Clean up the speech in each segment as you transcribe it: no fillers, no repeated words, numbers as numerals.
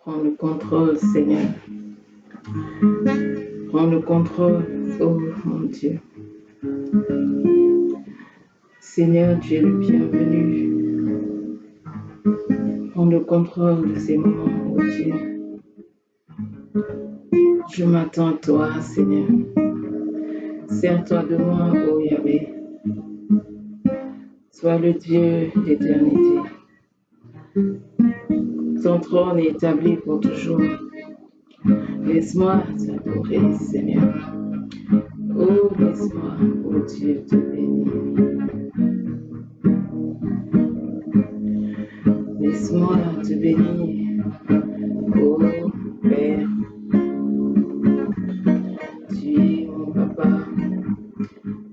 Prends le contrôle, Seigneur. Prends le contrôle, oh mon Dieu. Seigneur, tu es le bienvenu. Prends le contrôle de ces moments, oh Dieu. Je m'attends à toi, Seigneur. Sers-toi de moi, ô Yahvé. Sois le Dieu d'éternité. Ton trône est établi pour toujours. Laisse-moi t'adorer, Seigneur. Oh, laisse-moi, ô Dieu, te bénir. Laisse-moi te bénir, ô Père. Tu es mon papa.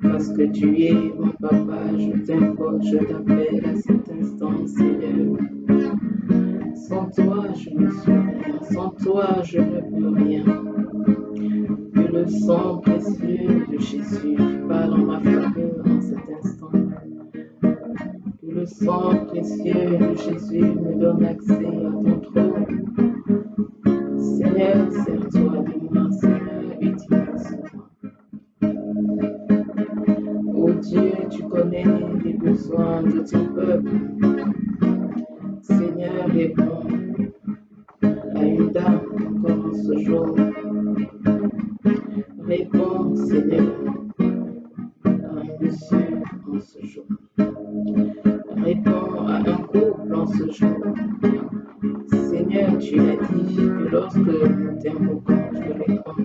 Parce que tu es mon papa, je t'invoque, je t'appelle à cet instant, Seigneur. Sans toi, je ne suis rien. Sans toi, je ne peux rien. Que le sang précieux de Jésus parle en ma faveur en cet instant. Que le sang précieux de Jésus me donne accès à ton trône. Seigneur, sers-toi de moi. Seigneur, utilise-moi. Oh Dieu, tu connais les besoins de ton peuple. Seigneur, réponds à une dame encore en ce jour. Réponds, Seigneur, à un monsieur en ce jour. Réponds à un couple en ce jour. Seigneur, tu as dit que lorsque nous t'invoquons, tu réponds.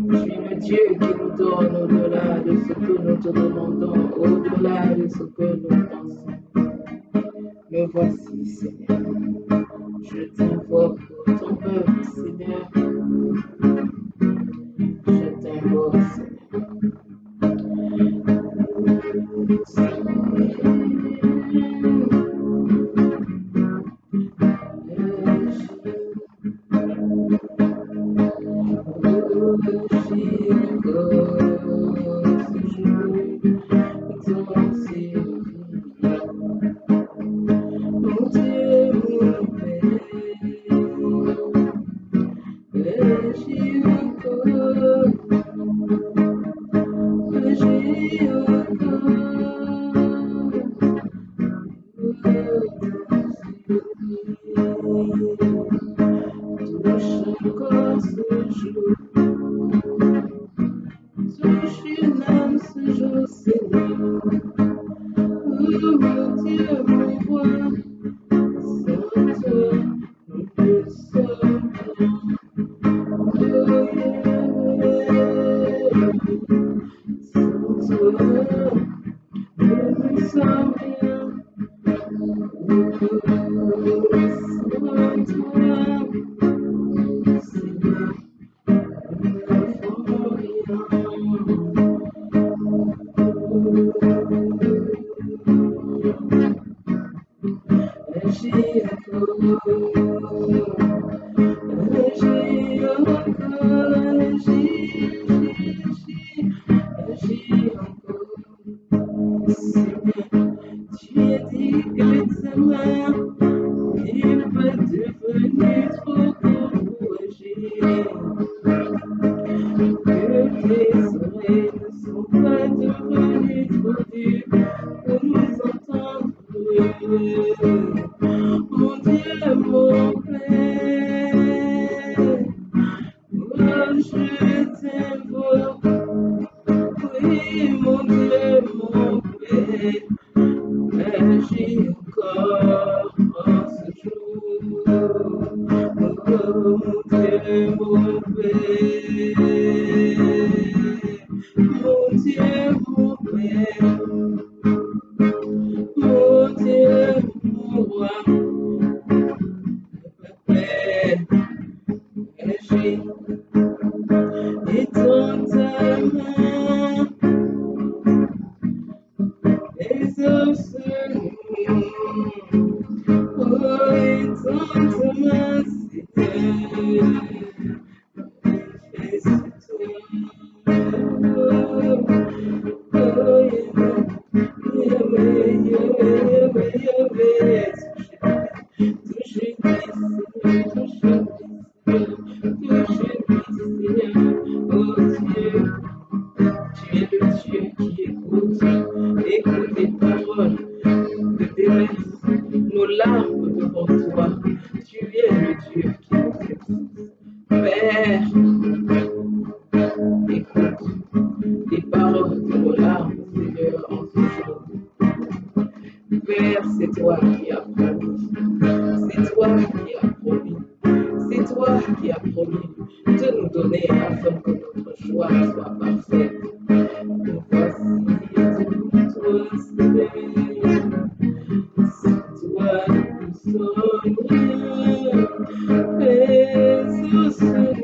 Tu es le Dieu qui nous donne au-delà de ce que nous te demandons, au-delà de ce que nous pensons. Me voici, Seigneur. Je t'invoque pour ton peuple, Seigneur. Je t'invoque, Seigneur. déverse nos larmes devant toi. Tu es le Dieu qui nous exauce. Père, écoute les paroles de nos larmes, Seigneur, en ce jour. Père, c'est toi qui as promis. C'est toi qui as promis. C'est toi qui as promis de nous donner afin que notre joie soit parfaite. Nous voici devant toi, Seigneur. Sans toi, nous sommes rien. Exauce-nous,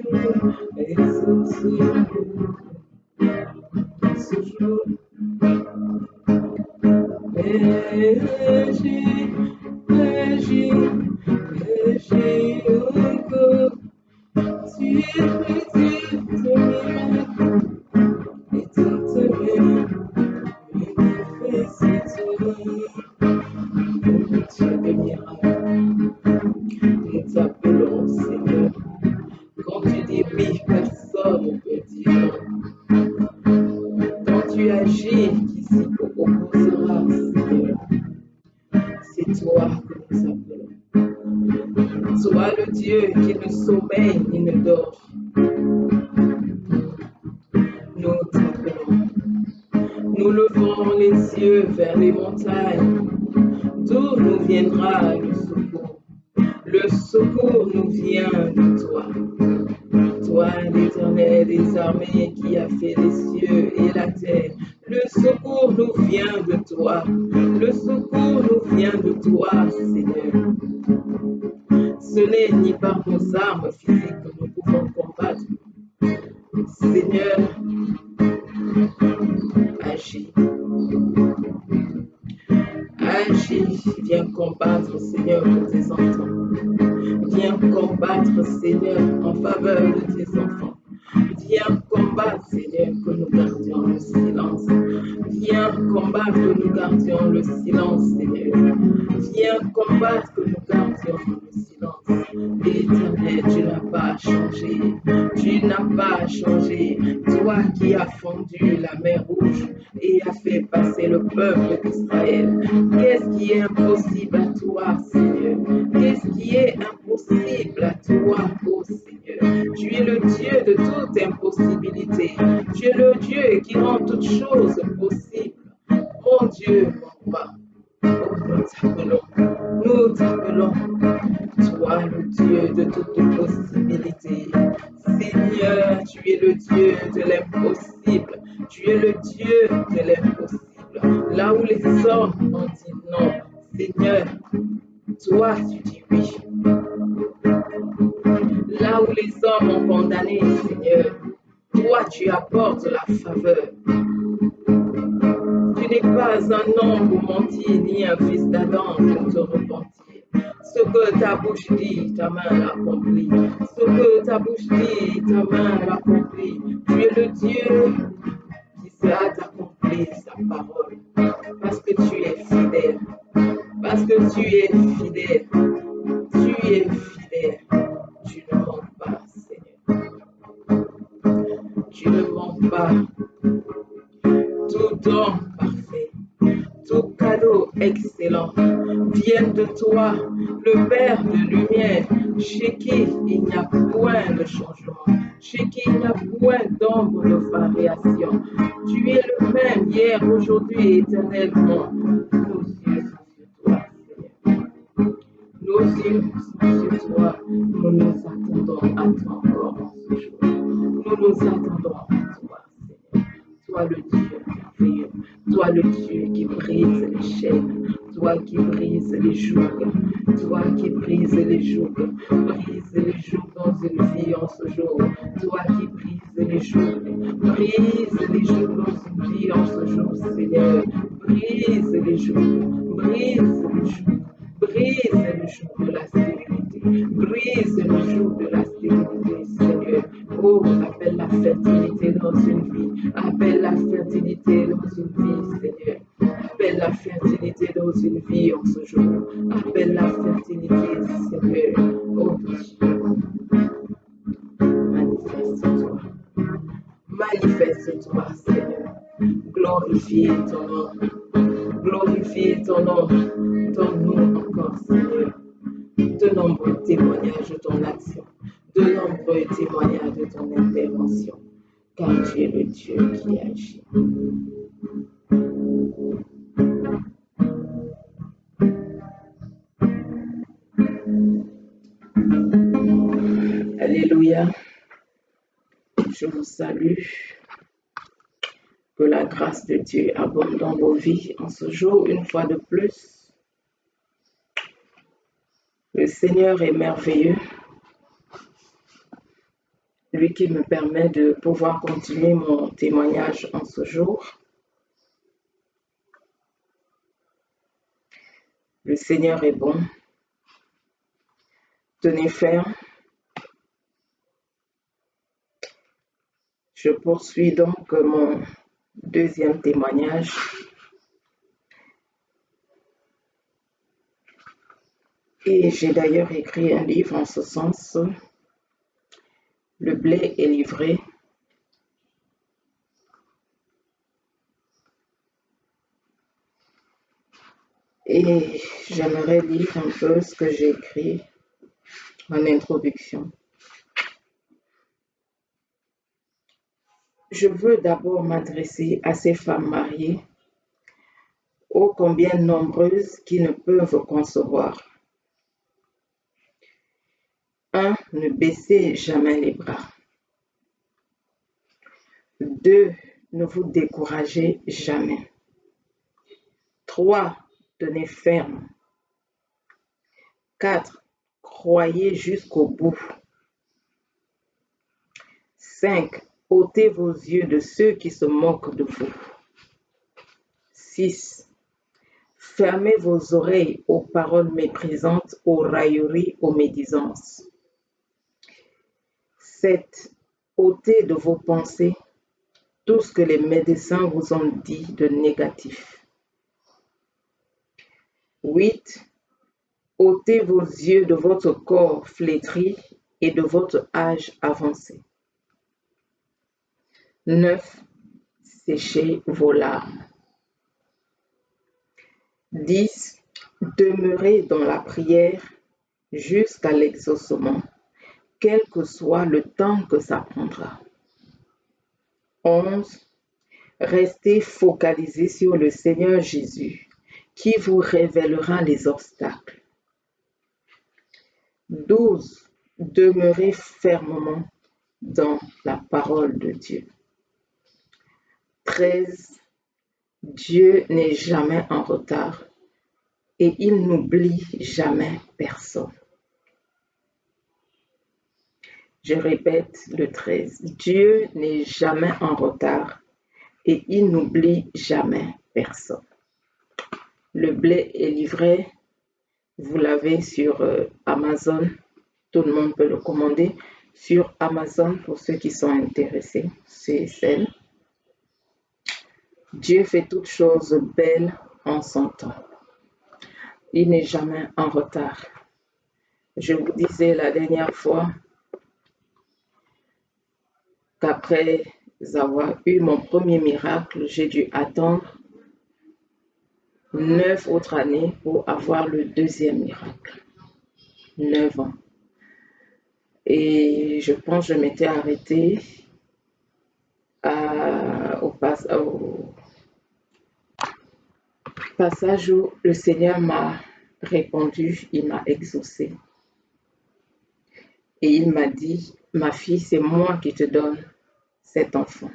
exauce-nous. Ce jour, agis, agis, agis encore. Tu es le Dieu de miracles et toute manifeste-toi. Oh Dieu de miracles, nous t'appelons Seigneur. Quand tu dis oui, personne ne peut dire non. Quand tu agis, qui s'y opposera, Seigneur? C'est toi que nous appelons. Toi le Dieu qui ne sommeille ni ne dort. Nous t'appelons. Nous levons les yeux vers les montagnes. D'où nous viendra le secours? Le secours nous vient de toi. Toi, l'Éternel des armées qui a fait les cieux et la terre. Le secours nous vient de toi. Le secours nous vient de toi, Seigneur. Ce n'est ni par nos armes physiques que nous pouvons combattre. Seigneur, agis. Agis, viens combattre, Seigneur, pour tes enfants. Viens combattre, Seigneur, en faveur de tes enfants. Viens combattre, Seigneur, que nous gardions le silence. Viens combattre que nous gardions le silence, Seigneur. Viens combattre que nous gardions le silence. Éternel, tu n'as pas changé. Tu n'as pas changé. Toi qui as fondu la mer Rouge et as fait passer le peuple d'Israël. Qu'est-ce qui est impossible à toi, Seigneur? Qu'est-ce qui est impossible à toi, ô Seigneur? Tu es le Dieu de toute impossibilité. Tu es le Dieu qui rend toutes choses possibles. Mon Dieu, mon roi, oh, nous t'appelons, toi le Dieu de toute possibilité. Seigneur, tu es le Dieu de l'impossible. Tu es le Dieu de l'impossible. Là où les hommes ont dit non, Seigneur, toi tu dis oui. Là où les hommes ont condamné, Seigneur, toi tu apportes la faveur. Tu n'es pas un homme pour mentir, ni un fils d'Adam pour te repentir. Ce que ta bouche dit, ta main l'accomplit. Ce que ta bouche dit, ta main l'accomplit. Tu es le Dieu qui sera d'accomplir sa parole. Parce que tu es fidèle. Parce que tu es fidèle. Tu es fidèle. Tu ne mens pas, Seigneur. Tu ne mens pas. Tout don parfait, tout cadeau excellent vient de toi, le Père de lumière, chez qui il n'y a point de changement, chez qui il n'y a point d'ombre de variation. Tu es le même hier, aujourd'hui et éternellement. Nos yeux sont sur toi, Seigneur. Nos yeux sont sur toi. Nous nous attendons à toi encore en ce jour. Nous nous attendons à toi, Seigneur. Toi le Dieu merveilleux, toi le Dieu qui brise les chaînes, toi qui brise les jougs, toi qui brise les jougs, brise les jougs dans une vie en ce jour, toi qui brise les jougs, brise les jougs dans une vie en ce jour, Seigneur, brise les jougs, brise les jougs. Brise le joug de la stérilité. Brise le joug de la stérilité, Seigneur. Oh, appelle la fertilité dans une vie. Appelle la fertilité dans une vie, Seigneur. Appelle la fertilité dans une vie en ce jour. Appelle la fertilité, Seigneur. Oh Dieu, manifeste-toi. Manifeste-toi, Seigneur. Glorifie ton nom. Glorifie ton Donne-nous encore, Seigneur, de nombreux témoignages de ton action, de nombreux témoignages de ton intervention, car tu es le Dieu qui agit. Alléluia. Je vous salue. Que la grâce de Dieu abonde dans vos vies en ce jour, une fois de plus. Le Seigneur est merveilleux. Lui qui me permet de pouvoir continuer mon témoignage en ce jour. Le Seigneur est bon. Tenez ferme. Je poursuis donc mon deuxième témoignage. Et j'ai d'ailleurs écrit un livre en ce sens. Le blé est livré. Et j'aimerais lire un peu ce que j'ai écrit en introduction. Je veux d'abord m'adresser à ces femmes mariées, ô combien nombreuses qui ne peuvent concevoir. 1. Ne baissez jamais les bras. 2. Ne vous découragez jamais. 3. Tenez ferme. 4. Croyez jusqu'au bout. 5. Ôtez vos yeux de ceux qui se moquent de vous. 6. Fermez vos oreilles aux paroles méprisantes, aux railleries, aux médisances. 7. Ôtez de vos pensées tout ce que les médecins vous ont dit de négatif. 8. Ôtez vos yeux de votre corps flétri et de votre âge avancé. 9. Séchez vos larmes. 10. Demeurez dans la prière jusqu'à l'exaucement, quel que soit le temps que ça prendra. 11. Restez focalisés sur le Seigneur Jésus, qui vous révélera les obstacles. 12. Demeurez fermement dans la parole de Dieu. 13. Dieu n'est jamais en retard et il n'oublie jamais personne. Je répète le 13. Dieu n'est jamais en retard et il n'oublie jamais personne. Le blé est livré. Vous l'avez sur Amazon. Tout le monde peut le commander sur Amazon pour ceux qui sont intéressés. C'est celle. Dieu fait toutes choses belles en son temps. Il n'est jamais en retard. Je vous disais la dernière fois qu'après avoir eu mon premier miracle, j'ai dû attendre 9 autres années pour avoir le deuxième miracle. 9 ans. Et je pense que je m'étais arrêtée au passage où le Seigneur m'a répondu, il m'a exaucé. Et il m'a dit, ma fille, c'est moi qui te donne cet enfant.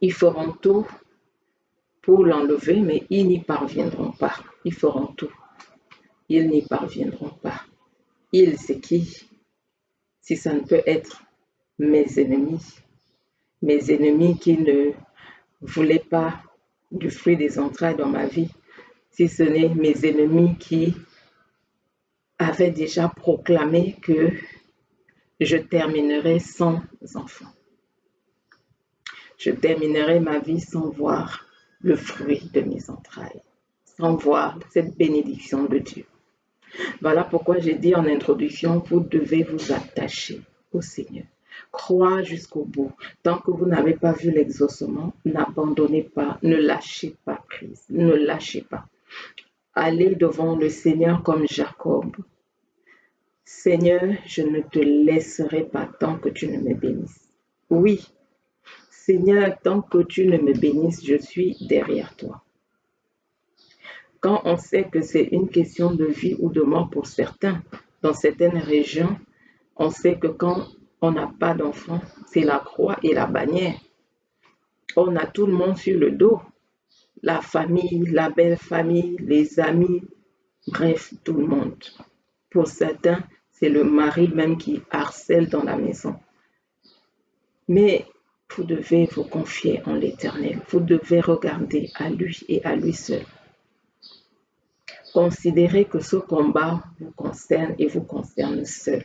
Ils feront tout pour l'enlever, mais ils n'y parviendront pas. Ils feront tout. Ils n'y parviendront pas. Ils, c'est qui? Si ça ne peut être mes ennemis qui ne voulaient pas du fruit des entrailles dans ma vie, si ce n'est mes ennemis qui avaient déjà proclamé que je terminerai sans enfant. Je terminerai ma vie sans voir le fruit de mes entrailles, sans voir cette bénédiction de Dieu. Voilà pourquoi j'ai dit en introduction, vous devez vous attacher au Seigneur. Crois jusqu'au bout. Tant que vous n'avez pas vu l'exaucement, n'abandonnez pas, ne lâchez pas prise, ne lâchez pas. Allez devant le Seigneur comme Jacob. Seigneur, je ne te laisserai pas tant que tu ne me bénisses. Oui, Seigneur, tant que tu ne me bénisses, je suis derrière toi. Quand on sait que c'est une question de vie ou de mort pour certains, dans certaines régions, on sait que quand on n'a pas d'enfant, c'est la croix et la bannière. On a tout le monde sur le dos. La famille, la belle famille, les amis, bref, tout le monde. Pour certains, c'est le mari même qui harcèle dans la maison. Mais vous devez vous confier en l'Éternel. Vous devez regarder à lui et à lui seul. Considérez que ce combat vous concerne et vous concerne seul.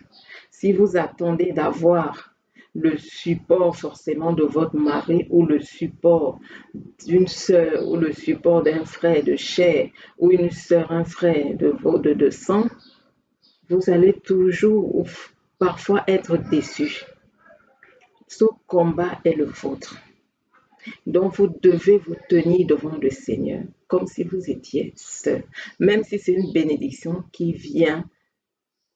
Si vous attendez d'avoir le support forcément de votre mari ou le support d'une sœur ou le support d'un frère de chair ou une sœur, un frère de sang, vous allez toujours ou parfois être déçu. Ce combat est le vôtre. Donc vous devez vous tenir devant le Seigneur comme si vous étiez seul. Même si c'est une bénédiction qui vient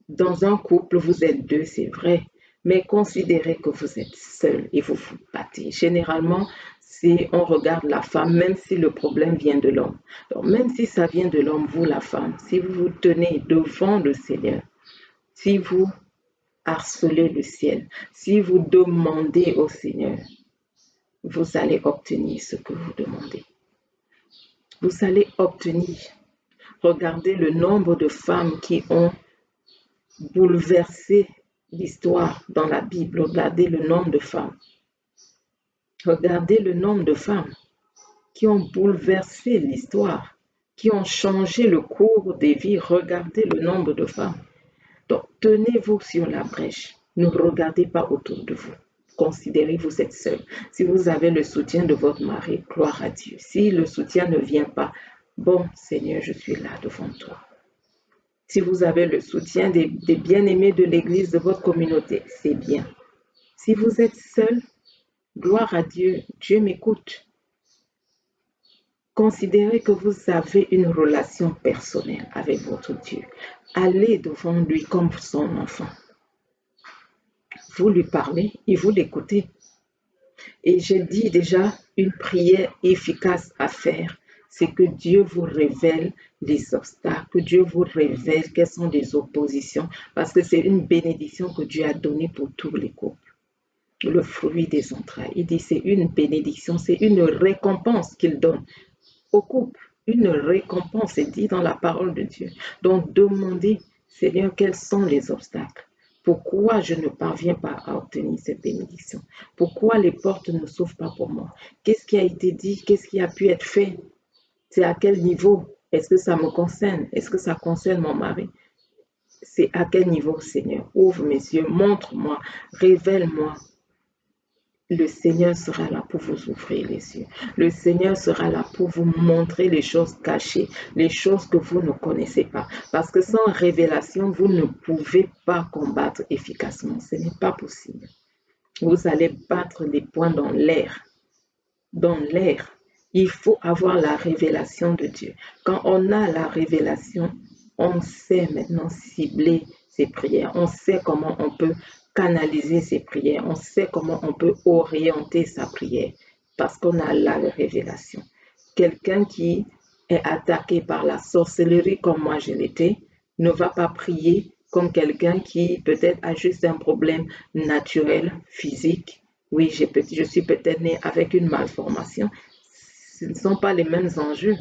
dans un couple, vous êtes deux, c'est vrai. Mais considérez que vous êtes seul et vous vous battez. Généralement, si on regarde la femme, même si le problème vient de l'homme, donc même si ça vient de l'homme, vous la femme, si vous vous tenez devant le Seigneur, si vous harcelez le ciel, si vous demandez au Seigneur, vous allez obtenir ce que vous demandez. Vous allez obtenir. Regardez le nombre de femmes qui ont bouleversé l'histoire dans la Bible. Regardez le nombre de femmes. Regardez le nombre de femmes qui ont bouleversé l'histoire, qui ont changé le cours des vies. Regardez le nombre de femmes. Donc, tenez-vous sur la brèche. Ne regardez pas autour de vous. Considérez que vous êtes seul. Si vous avez le soutien de votre mari, gloire à Dieu. Si le soutien ne vient pas, bon Seigneur, je suis là devant toi. Si vous avez le soutien des bien-aimés de l'église de votre communauté, c'est bien. Si vous êtes seul, gloire à Dieu, Dieu m'écoute. Considérez que vous avez une relation personnelle avec votre Dieu. Allez devant lui comme son enfant. Vous lui parlez et vous l'écoutez. Et j'ai dit déjà, une prière efficace à faire, c'est que Dieu vous révèle les obstacles, que Dieu vous révèle quelles sont les oppositions, parce que c'est une bénédiction que Dieu a donnée pour tous les couples. Le fruit des entrailles. Il dit c'est une bénédiction, c'est une récompense qu'il donne au couple. Une récompense, c'est dit dans la parole de Dieu. Donc demandez, Seigneur, quels sont les obstacles? Pourquoi je ne parviens pas à obtenir cette bénédiction? Pourquoi les portes ne s'ouvrent pas pour moi? Qu'est-ce qui a été dit? Qu'est-ce qui a pu être fait? C'est à quel niveau? Est-ce que ça me concerne? Est-ce que ça concerne mon mari? C'est à quel niveau, Seigneur? Ouvre mes yeux, montre-moi, révèle-moi. Le Seigneur sera là pour vous ouvrir les yeux. Le Seigneur sera là pour vous montrer les choses cachées, les choses que vous ne connaissez pas. Parce que sans révélation, vous ne pouvez pas combattre efficacement. Ce n'est pas possible. Vous allez battre les poings dans l'air. Dans l'air. Il faut avoir la révélation de Dieu. Quand on a la révélation, on sait maintenant cibler ses prières. On sait comment on peut canaliser ses prières. On sait comment on peut orienter sa prière parce qu'on a la révélation. Quelqu'un qui est attaqué par la sorcellerie comme moi je l'étais ne va pas prier comme quelqu'un qui peut-être a juste un problème naturel, physique. Oui, je suis peut-être né avec une malformation. Ce ne sont pas les mêmes enjeux.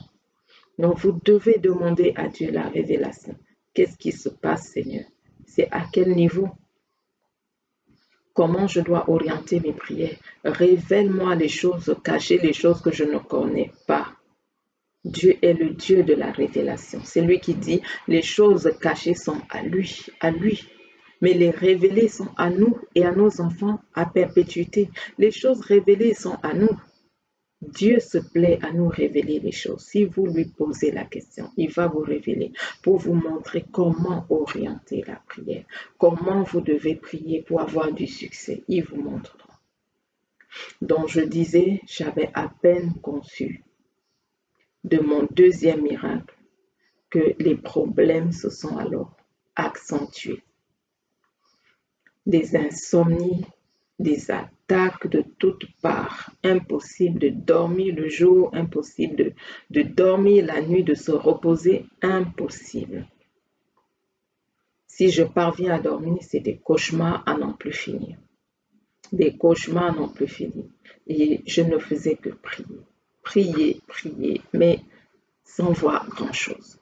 Donc, vous devez demander à Dieu la révélation. Qu'est-ce qui se passe, Seigneur? C'est à quel niveau? Comment je dois orienter mes prières? Révèle-moi les choses cachées, les choses que je ne connais pas. Dieu est le Dieu de la révélation. C'est lui qui dit, les choses cachées sont à lui, à lui. Mais les révélées sont à nous et à nos enfants à perpétuité. Les choses révélées sont à nous. Dieu se plaît à nous révéler les choses. Si vous lui posez la question, il va vous révéler pour vous montrer comment orienter la prière, comment vous devez prier pour avoir du succès. Il vous montrera. Donc je disais, j'avais à peine conçu de mon deuxième miracle que les problèmes se sont alors accentués. Des insomnies, des attaques de toutes parts, impossible de dormir le jour, impossible de dormir la nuit, de se reposer, impossible. Si je parviens à dormir, c'est des cauchemars à n'en plus finir. Des cauchemars à n'en plus finir. Et je ne faisais que prier, mais sans voir grand-chose.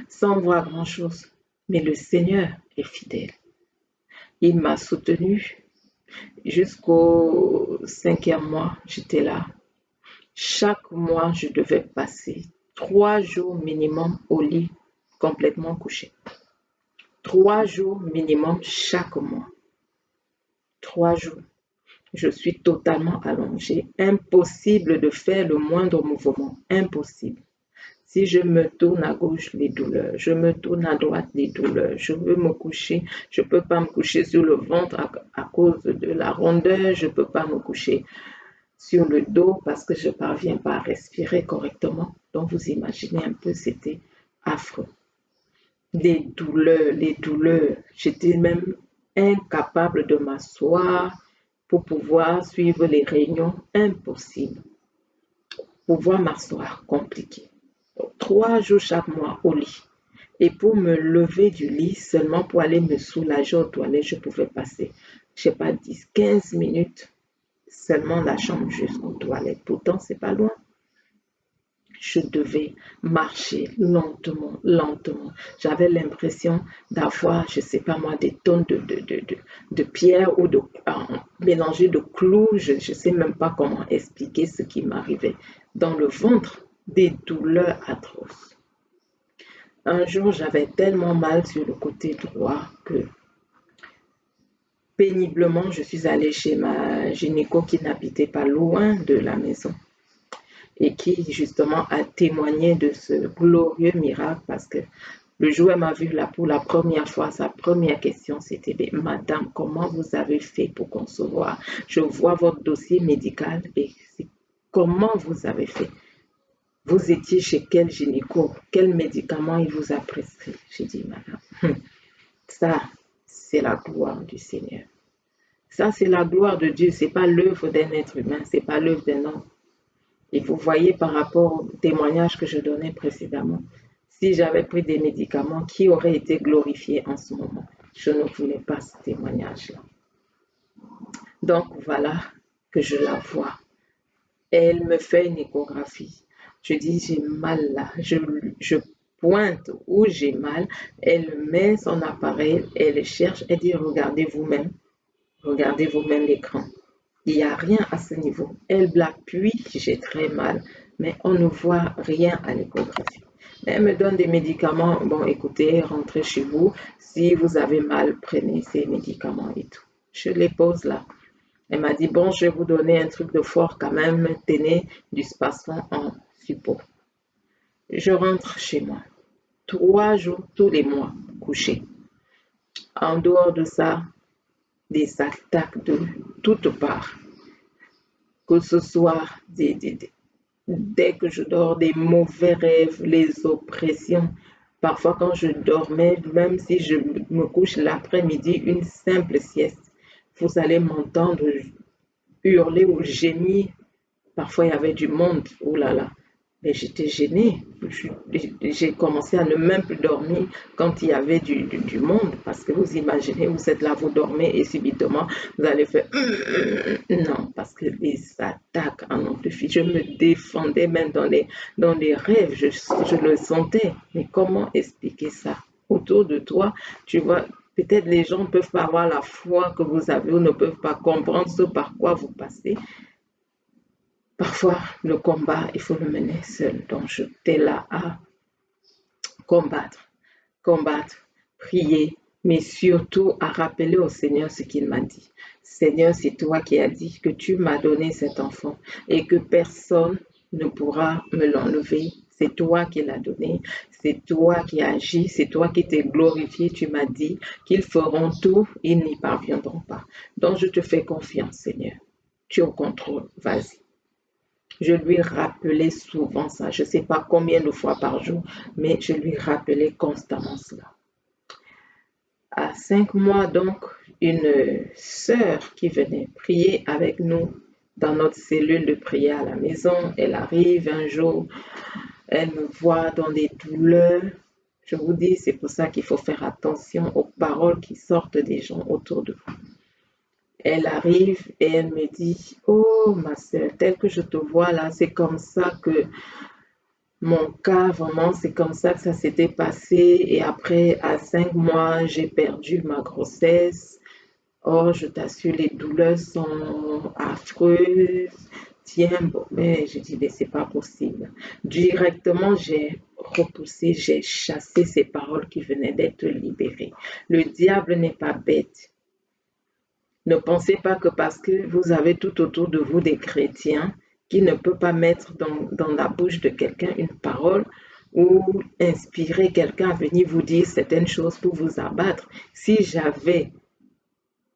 Sans voir grand-chose. Mais le Seigneur est fidèle. Il m'a soutenu. Jusqu'au 5e mois, j'étais là. Chaque mois, je devais passer 3 jours minimum au lit, complètement couché. 3 jours minimum chaque mois. 3 jours. Je suis totalement allongée. Impossible de faire le moindre mouvement. Impossible. Si je me tourne à gauche, les douleurs. Je me tourne à droite, les douleurs. Je veux me coucher. Je ne peux pas me coucher sur le ventre à cause de la rondeur. Je ne peux pas me coucher sur le dos parce que je ne parviens pas à respirer correctement. Donc, vous imaginez un peu, c'était affreux. Les douleurs. J'étais même incapable de m'asseoir pour pouvoir suivre les réunions. Impossible. Pouvoir m'asseoir, compliqué. 3 jours chaque mois au lit. Et pour me lever du lit, seulement pour aller me soulager aux toilettes, je pouvais passer, je ne sais pas, 10, 15 minutes seulement la chambre jusqu'aux toilettes. Pourtant, c'est pas loin. Je devais marcher lentement. J'avais l'impression d'avoir, je ne sais pas moi, des tonnes de pierres ou mélangées de clous. Je ne sais même pas comment expliquer ce qui m'arrivait. Dans le ventre, des douleurs atroces. Un jour, j'avais tellement mal sur le côté droit que péniblement, je suis allée chez ma gynéco qui n'habitait pas loin de la maison et qui justement a témoigné de ce glorieux miracle parce que le jour où elle m'a vue là pour la première fois, sa première question c'était « Madame, comment vous avez fait pour concevoir? Je vois votre dossier médical et comment vous avez fait? Vous étiez chez quel gynéco? Quel médicament il vous a prescrit ?» J'ai dit « Madame, ça c'est la gloire du Seigneur. Ça c'est la gloire de Dieu, c'est pas l'œuvre d'un être humain, c'est pas l'œuvre d'un homme. » Et vous voyez par rapport au témoignage que je donnais précédemment, si j'avais pris des médicaments, qui aurait été glorifié en ce moment? Je ne voulais pas ce témoignage-là. Donc voilà que je la vois. Elle me fait une échographie. Je dis, j'ai mal là. Je pointe où j'ai mal. Elle met son appareil, elle cherche, elle dit, regardez vous-même l'écran. Il n'y a rien à ce niveau. Elle l'appuie, j'ai très mal, mais on ne voit rien à l'échographie. Elle me donne des médicaments. Bon, écoutez, rentrez chez vous. Si vous avez mal, prenez ces médicaments et tout. Je les pose là. Elle m'a dit, bon, je vais vous donner un truc de fort quand même. Tenez du Spasfon en suppôt. Je rentre chez moi. 3 jours tous les mois, couché. En dehors de ça, des attaques de toutes parts. Que ce soit dès que je dors, des mauvais rêves, les oppressions. Parfois, quand je dormais, même si je me couche l'après-midi, une simple sieste, vous allez m'entendre hurler ou gémir. Parfois, il y avait du monde. Oh là là. Mais j'étais gênée. J'ai commencé à ne même plus dormir quand il y avait du monde. Parce que vous imaginez, vous êtes là, vous dormez et subitement, vous allez faire non, parce que les attaques en ont plus. Je me défendais même dans les rêves. Je le sentais. Mais comment expliquer ça? Autour de toi, tu vois, peut-être les gens ne peuvent pas avoir la foi que vous avez ou ne peuvent pas comprendre ce par quoi vous passez. Parfois, le combat, il faut le mener seul. Donc, j'étais là à combattre, prier, mais surtout à rappeler au Seigneur ce qu'il m'a dit. Seigneur, c'est toi qui as dit que tu m'as donné cet enfant et que personne ne pourra me l'enlever. C'est toi qui l'as donné, c'est toi qui agis, c'est toi qui t'es glorifié. Tu m'as dit qu'ils feront tout, ils n'y parviendront pas. Donc je te fais confiance, Seigneur. Tu es au contrôle, vas-y. Je lui rappelais souvent ça. Je ne sais pas combien de fois par jour, mais je lui rappelais constamment cela. À 5 mois, donc, une sœur qui venait prier avec nous dans notre cellule de prière à la maison, elle arrive un jour, elle me voit dans des douleurs. Je vous dis, c'est pour ça qu'il faut faire attention aux paroles qui sortent des gens autour de vous. Elle arrive et elle me dit, oh ma sœur, tel que je te vois là, c'est comme ça que mon cas, vraiment, c'est comme ça que ça s'était passé. Et après, à 5 mois, j'ai perdu ma grossesse. Oh, je t'assure, les douleurs sont affreuses. Tiens, bon, mais je dis, mais c'est pas possible. Directement, j'ai repoussé, j'ai chassé ces paroles qui venaient d'être libérées. Le diable n'est pas bête. Ne pensez pas que parce que vous avez tout autour de vous des chrétiens qui ne peuvent pas mettre dans la bouche de quelqu'un une parole ou inspirer quelqu'un à venir vous dire certaines choses pour vous abattre. Si j'avais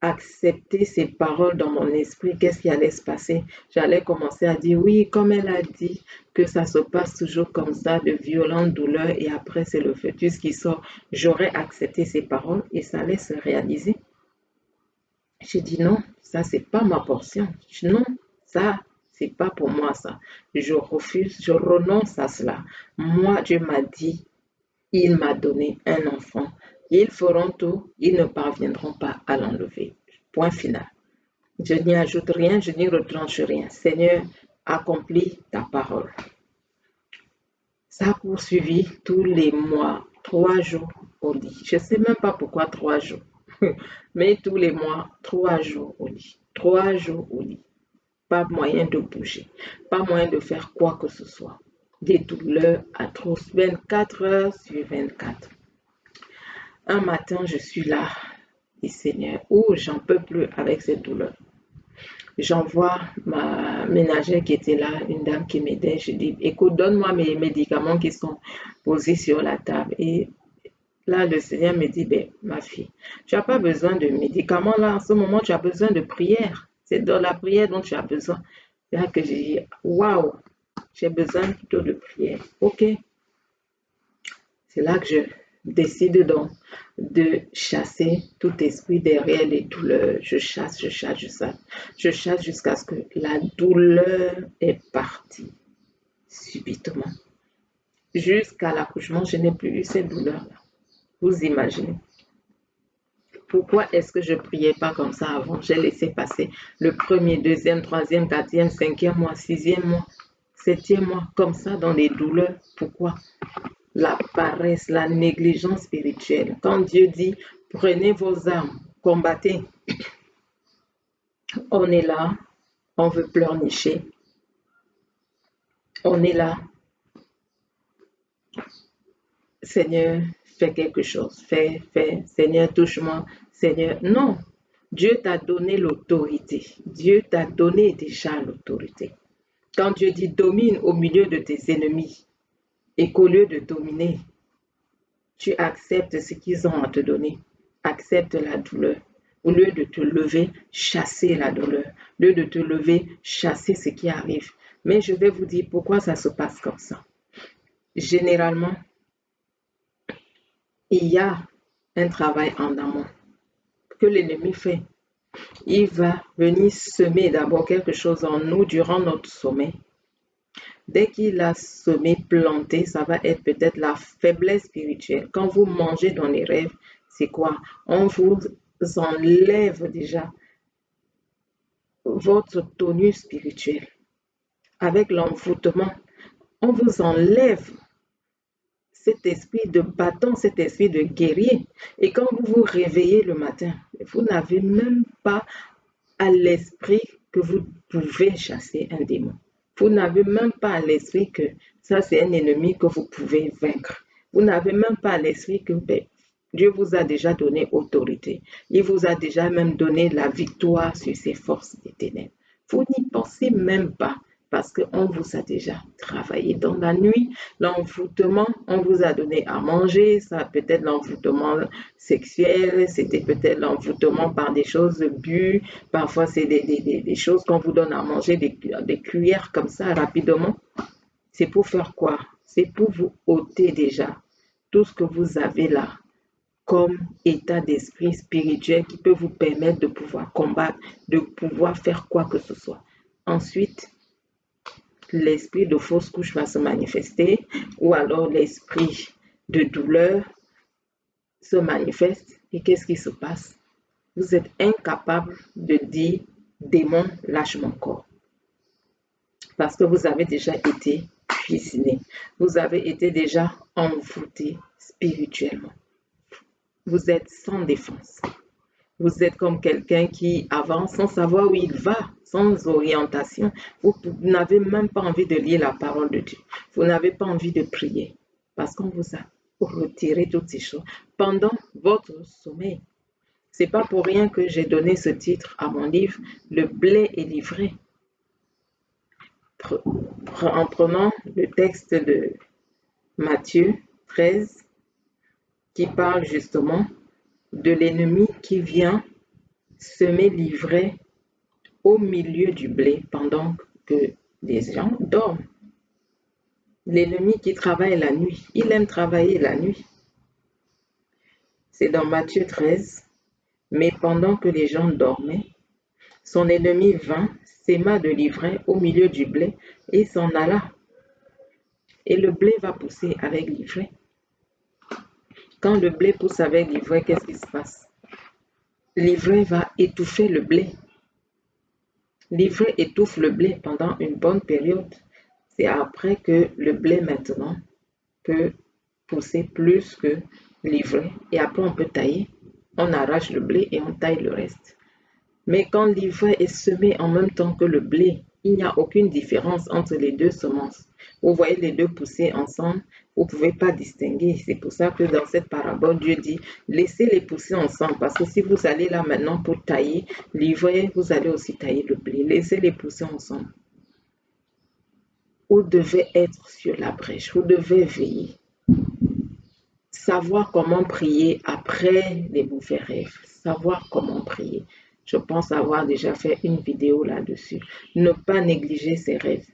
accepté ces paroles dans mon esprit, qu'est-ce qui allait se passer? J'allais commencer à dire oui, comme elle a dit, que ça se passe toujours comme ça, de violentes douleurs et après c'est le fœtus qui sort. J'aurais accepté ces paroles et ça allait se réaliser. J'ai dit non, ça c'est pas ma portion. Non, ça c'est pas pour moi ça. Je refuse, je renonce à cela. Moi, Dieu m'a dit, il m'a donné un enfant. Ils feront tout, ils ne parviendront pas à l'enlever. Point final. Je n'y ajoute rien, je n'y retranche rien. Seigneur, accomplis ta parole. Ça a poursuivi tous les mois, 3 jours au lit. Je ne sais même pas pourquoi 3 jours. Mais tous les mois, 3 jours au lit. 3 jours au lit. Pas moyen de bouger. Pas moyen de faire quoi que ce soit. Des douleurs atroces. 24 heures sur 24. Un matin, je suis là. Et Seigneur, j'en peux plus avec ces douleurs. J'envoie ma ménagère qui était là, une dame qui m'aidait. Je dis, écoute, donne-moi mes médicaments qui sont posés sur la table. Et là, le Seigneur me dit, ben, ma fille, tu n'as pas besoin de médicaments là. En ce moment, tu as besoin de prière. C'est dans la prière dont tu as besoin. C'est là que j'ai dit, waouh, j'ai besoin plutôt de prière. Ok. C'est là que je décide donc de chasser tout esprit derrière les douleurs. Je chasse jusqu'à ce que la douleur est partie subitement. Jusqu'à l'accouchement, je n'ai plus eu cette douleur-là. Vous imaginez. Pourquoi est-ce que je ne priais pas comme ça avant? J'ai laissé passer le premier, deuxième, troisième, quatrième, cinquième mois, sixième mois, septième mois, comme ça dans les douleurs. Pourquoi? La paresse, la négligence spirituelle. Quand Dieu dit, prenez vos armes, combattez, on est là, on veut pleurnicher. On est là. Seigneur, fais quelque chose. Fais. Seigneur, touche-moi. Seigneur, non. Dieu t'a donné l'autorité. Dieu t'a donné déjà l'autorité. Quand Dieu dit, domine au milieu de tes ennemis, et qu'au lieu de dominer, tu acceptes ce qu'ils ont à te donner. Accepte la douleur. Au lieu de te lever, chasser la douleur. Au lieu de te lever, chasser ce qui arrive. Mais je vais vous dire pourquoi ça se passe comme ça. Généralement, il y a un travail en amont que l'ennemi fait. Il va venir semer d'abord quelque chose en nous durant notre sommeil. Dès qu'il a semé, planté, ça va être peut-être la faiblesse spirituelle. Quand vous mangez dans les rêves, c'est quoi? On vous enlève déjà votre tonus spirituel. Avec l'envoûtement, on vous enlève cet esprit de bâton, cet esprit de guerrier. Et quand vous vous réveillez le matin, vous n'avez même pas à l'esprit que vous pouvez chasser un démon. Vous n'avez même pas à l'esprit que ça, c'est un ennemi que vous pouvez vaincre. Vous n'avez même pas à l'esprit que Dieu vous a déjà donné autorité. Il vous a déjà même donné la victoire sur ces forces des ténèbres. Vous n'y pensez même pas parce qu'on vous a déjà travaillé dans la nuit. L'envoûtement, on vous a donné à manger, ça peut-être l'envoûtement sexuel, c'était peut-être l'envoûtement par des choses bues, parfois c'est des choses qu'on vous donne à manger, des cuillères comme ça rapidement. C'est pour faire quoi? C'est pour vous ôter déjà tout ce que vous avez là comme état d'esprit spirituel qui peut vous permettre de pouvoir combattre, de pouvoir faire quoi que ce soit. Ensuite, l'esprit de fausse couche va se manifester ou alors l'esprit de douleur se manifeste et qu'est-ce qui se passe? Vous êtes incapable de dire démon, lâche mon corps parce que vous avez déjà été cuisiné, vous avez été déjà envoûté spirituellement. Vous êtes sans défense. Vous êtes comme quelqu'un qui avance sans savoir où il va, sans orientation. Vous n'avez même pas envie de lire la parole de Dieu. Vous n'avez pas envie de prier parce qu'on vous a retiré toutes ces choses pendant votre sommeil. C'est pas pour rien que j'ai donné ce titre à mon livre, Le blé est livré. En prenant le texte de Matthieu 13 qui parle justement de l'ennemi qui vient semer l'ivraie au milieu du blé pendant que les gens dorment. L'ennemi qui travaille la nuit, il aime travailler la nuit. C'est dans Matthieu 13. Mais pendant que les gens dormaient, son ennemi vint, sema de l'ivraie au milieu du blé et s'en alla. Et le blé va pousser avec l'ivraie. Quand le blé pousse avec l'ivraie, qu'est-ce qui se passe? L'ivraie va étouffer le blé. L'ivraie étouffe le blé pendant une bonne période. C'est après que le blé maintenant peut pousser plus que l'ivraie. Et après, on peut tailler. On arrache le blé et on taille le reste. Mais quand l'ivraie est semée en même temps que le blé, il n'y a aucune différence entre les deux semences. Vous voyez les deux pousser ensemble, vous ne pouvez pas distinguer. C'est pour ça que dans cette parabole, Dieu dit, laissez-les pousser ensemble. Parce que si vous allez là maintenant pour tailler l'ivraie, vous allez aussi tailler le blé. Laissez-les pousser ensemble. Vous devez être sur la brèche, vous devez veiller. Savoir comment prier après les mauvais rêves. Savoir comment prier. Je pense avoir déjà fait une vidéo là-dessus. Ne pas négliger ses rêves.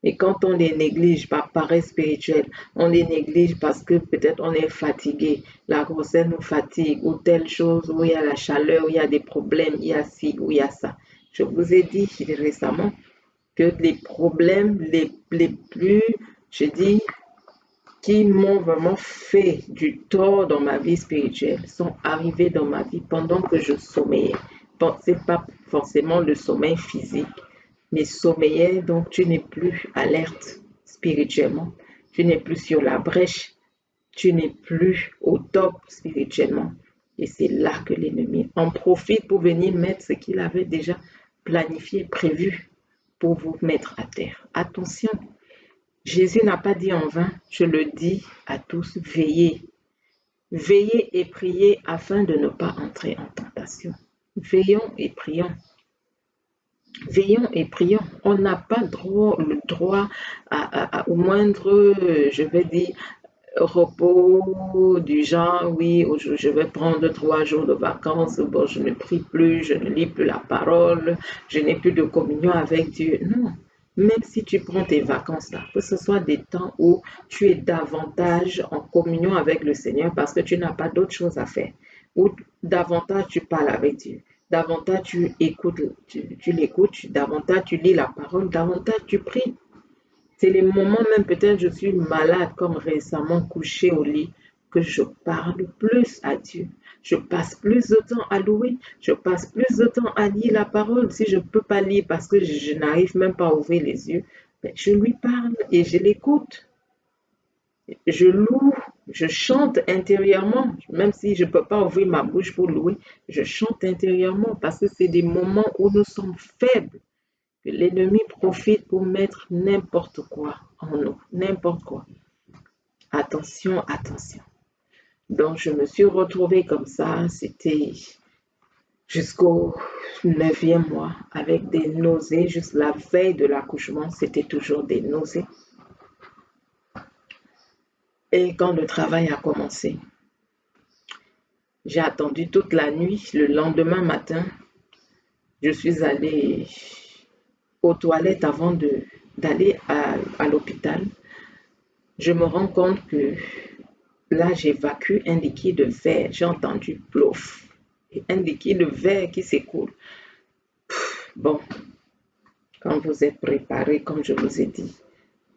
Et quand on les néglige par paresse spirituelle, on les néglige parce que peut-être on est fatigué, la grossesse nous fatigue, ou telle chose, où il y a la chaleur, où il y a des problèmes, il y a ci, où il y a ça. Je vous ai dit récemment que les problèmes les plus, je dis, qui m'ont vraiment fait du tort dans ma vie spirituelle sont arrivés dans ma vie pendant que je sommeillais. Bon, ce n'est pas forcément le sommeil physique, mais sommeillais, donc tu n'es plus alerte spirituellement, tu n'es plus sur la brèche, tu n'es plus au top spirituellement. Et c'est là que l'ennemi en profite pour venir mettre ce qu'il avait déjà planifié, prévu pour vous mettre à terre. Attention, Jésus n'a pas dit en vain, je le dis à tous, veillez. Veillez et priez afin de ne pas entrer en tentation. Veillons et prions. Veillons et prions. On n'a pas le droit au moindre, je vais dire, repos du genre, oui, je vais prendre 3 jours de vacances, bon, je ne prie plus, je ne lis plus la parole, je n'ai plus de communion avec Dieu. Non, même si tu prends tes vacances là, que ce soit des temps où tu es davantage en communion avec le Seigneur parce que tu n'as pas d'autre chose à faire, ou davantage tu parles avec Dieu, davantage tu écoutes, tu l'écoutes, davantage tu lis la parole, davantage tu pries. C'est les moments même, peut-être je suis malade, comme récemment couché au lit, que je parle plus à Dieu. Je passe plus de temps à louer, je passe plus de temps à lire la parole. Si je ne peux pas lire parce que je n'arrive même pas à ouvrir les yeux, je lui parle et je l'écoute. Je loue, je chante intérieurement, même si je ne peux pas ouvrir ma bouche pour louer, je chante intérieurement parce que c'est des moments où nous sommes faibles. Que l'ennemi profite pour mettre n'importe quoi en nous, n'importe quoi. Attention, attention. Donc, je me suis retrouvée comme ça. C'était jusqu'au 9e mois avec des nausées. Juste la veille de l'accouchement, c'était toujours des nausées. Et quand le travail a commencé, j'ai attendu toute la nuit. Le lendemain matin, je suis allée aux toilettes avant d'aller à l'hôpital. Je me rends compte que là, j'évacue un liquide vert. J'ai entendu plouf. Un liquide vert qui s'écoule. Bon, quand vous êtes préparé, comme je vous ai dit,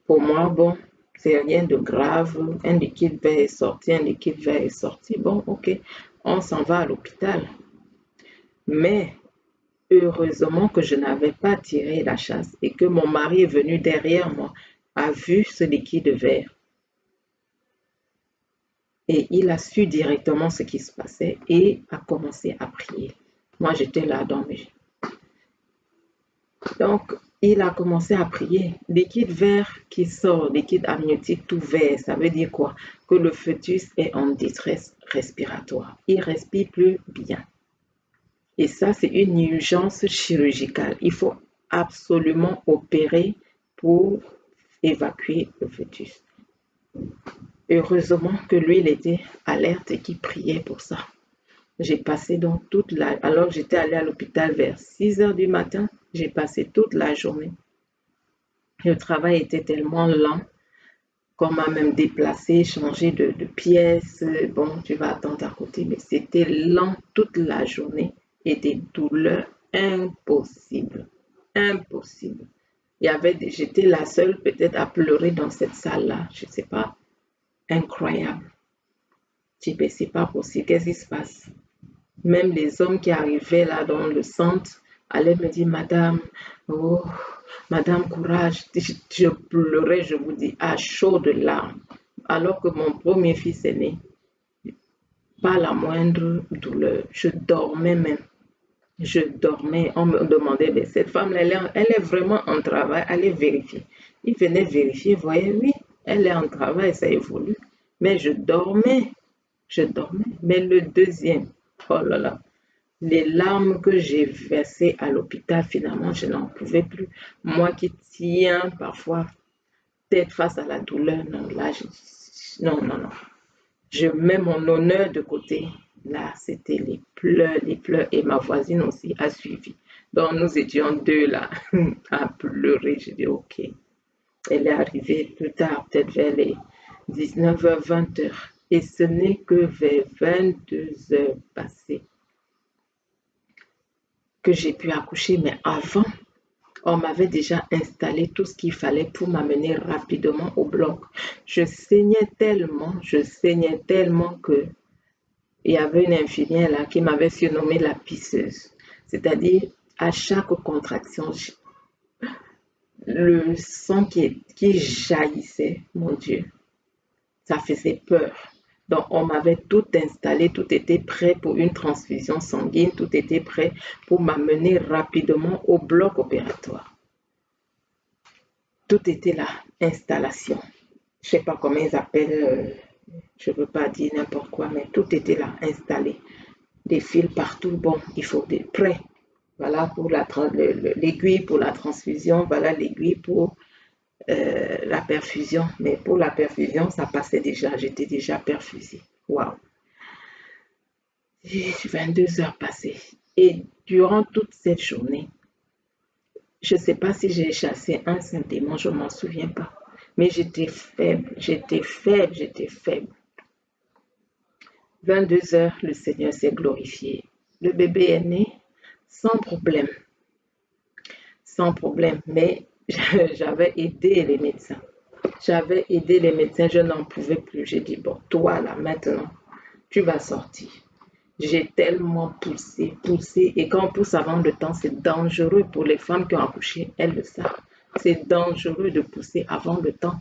pour moi, bon, c'est rien de grave. Un liquide vert est sorti, un liquide vert est sorti. Bon, ok, on s'en va à l'hôpital. Mais heureusement que je n'avais pas tiré la chasse et que mon mari est venu derrière moi, a vu ce liquide vert. Et il a su directement ce qui se passait et a commencé à prier. Moi, j'étais là dans mes... Donc, il a commencé à prier. Liquide vert qui sort, liquide amniotique tout vert, ça veut dire quoi? Que le fœtus est en détresse respiratoire. Il ne respire plus bien. Et ça, c'est une urgence chirurgicale. Il faut absolument opérer pour évacuer le fœtus. Heureusement que lui, il était alerte et qu'il priait pour ça. J'ai passé donc toute la... Alors, j'étais allée à l'hôpital vers 6 heures du matin. J'ai passé toute la journée. Le travail était tellement lent qu'on m'a même déplacé, changé de pièce. Bon, tu vas attendre à côté, mais c'était lent toute la journée et des douleurs impossibles. Impossible. J'étais la seule peut-être à pleurer dans cette salle-là. Je ne sais pas. Incroyable. Je dis, c'est pas possible. Qu'est-ce qui se passe? Même les hommes qui arrivaient là dans le centre allaient me dire, Madame, oh, Madame, courage. Je pleurais, je vous dis, à chaud de larmes. Alors que mon premier fils est né, pas la moindre douleur. Je dormais même. Je dormais. On me demandait, mais cette femme, elle est vraiment en travail. Allez vérifier. Il venait vérifier, voyez, oui, elle est en travail, ça évolue. Mais je dormais. Je dormais. Mais le deuxième, oh là là, les larmes que j'ai versées à l'hôpital, finalement, je n'en pouvais plus. Moi qui tiens parfois tête face à la douleur, non, là, non, non, non. Je mets mon honneur de côté. Là, c'était les pleurs, et ma voisine aussi a suivi. Donc, nous étions deux là à pleurer. Je dis, ok. Elle est arrivée plus tard, peut-être vers les 19h, 20h. Et ce n'est que vers 22h passées que j'ai pu accoucher. Mais avant, on m'avait déjà installé tout ce qu'il fallait pour m'amener rapidement au bloc. Je saignais tellement que il y avait une infirmière là qui m'avait surnommée la pisseuse. C'est-à-dire, à chaque contraction, le sang qui jaillissait, mon Dieu, ça faisait peur. Donc, on m'avait tout installé, tout était prêt pour une transfusion sanguine, tout était prêt pour m'amener rapidement au bloc opératoire. Tout était là, installation. Je ne sais pas comment ils appellent, je ne veux pas dire n'importe quoi, mais tout était là, installé. Des fils partout, bon, il faut des prêts. Voilà pour l'aiguille pour la transfusion, voilà l'aiguille pour la perfusion. Mais pour la perfusion, ça passait déjà, j'étais déjà perfusée. Waouh! 22 heures passées. Et durant toute cette journée, je ne sais pas si j'ai chassé un saint démon, je ne m'en souviens pas. Mais j'étais faible, j'étais faible, j'étais faible. 22 heures, le Seigneur s'est glorifié. Le bébé est né sans problème. Sans problème, mais j'avais aidé les médecins. J'avais aidé les médecins, je n'en pouvais plus. J'ai dit, bon, toi là, maintenant, tu vas sortir. J'ai tellement poussé, et quand on pousse avant le temps, c'est dangereux pour les femmes qui ont accouché, elles le savent. C'est dangereux de pousser avant le temps,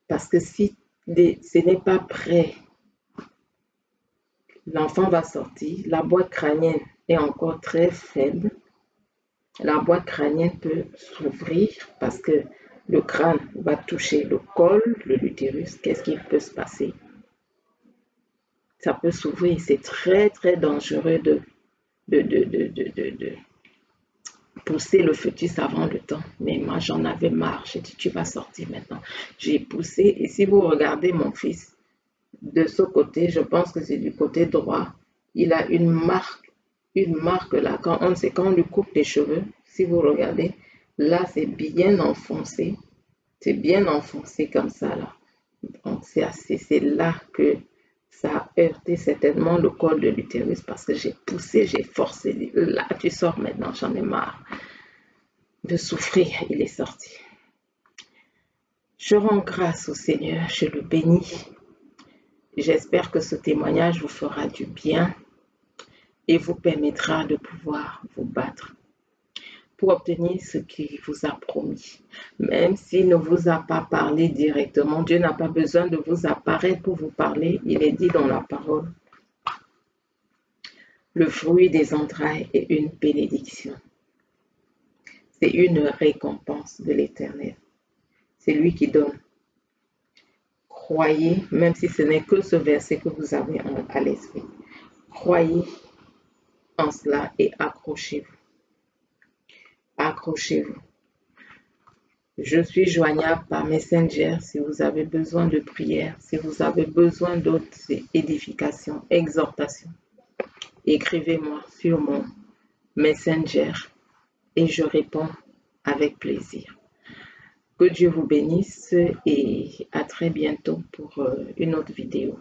parce que si ce n'est pas prêt, l'enfant va sortir, la boîte crânienne est encore très faible, la boîte crânienne peut s'ouvrir parce que le crâne va toucher le col, l'utérus, qu'est-ce qui peut se passer? ça peut s'ouvrir. C'est très, très dangereux de pousser le fœtus avant le temps. Mais moi, j'en avais marre. J'ai dit, tu vas sortir maintenant. J'ai poussé. Et si vous regardez mon fils, de ce côté, je pense que c'est du côté droit, il a une marque là. Quand on lui coupe les cheveux, si vous regardez, là, c'est bien enfoncé. C'est bien enfoncé comme ça, là. Donc, c'est là que ça a heurté certainement le col de l'utérus parce que j'ai poussé, j'ai forcé. Là, tu sors maintenant, j'en ai marre de souffrir. Il est sorti. Je rends grâce au Seigneur, je le bénis. J'espère que ce témoignage vous fera du bien et vous permettra de pouvoir vous battre pour obtenir ce qu'il vous a promis. Même s'il ne vous a pas parlé directement, Dieu n'a pas besoin de vous apparaître pour vous parler. Il est dit dans la parole, le fruit des entrailles est une bénédiction. C'est une récompense de l'Éternel. C'est lui qui donne. Croyez, même si ce n'est que ce verset que vous avez à l'esprit. Croyez en cela et accrochez-vous. Accrochez-vous. Je suis joignable par Messenger si vous avez besoin de prière, si vous avez besoin d'autres édifications, exhortations. Écrivez-moi sur mon Messenger et je réponds avec plaisir. Que Dieu vous bénisse et à très bientôt pour une autre vidéo.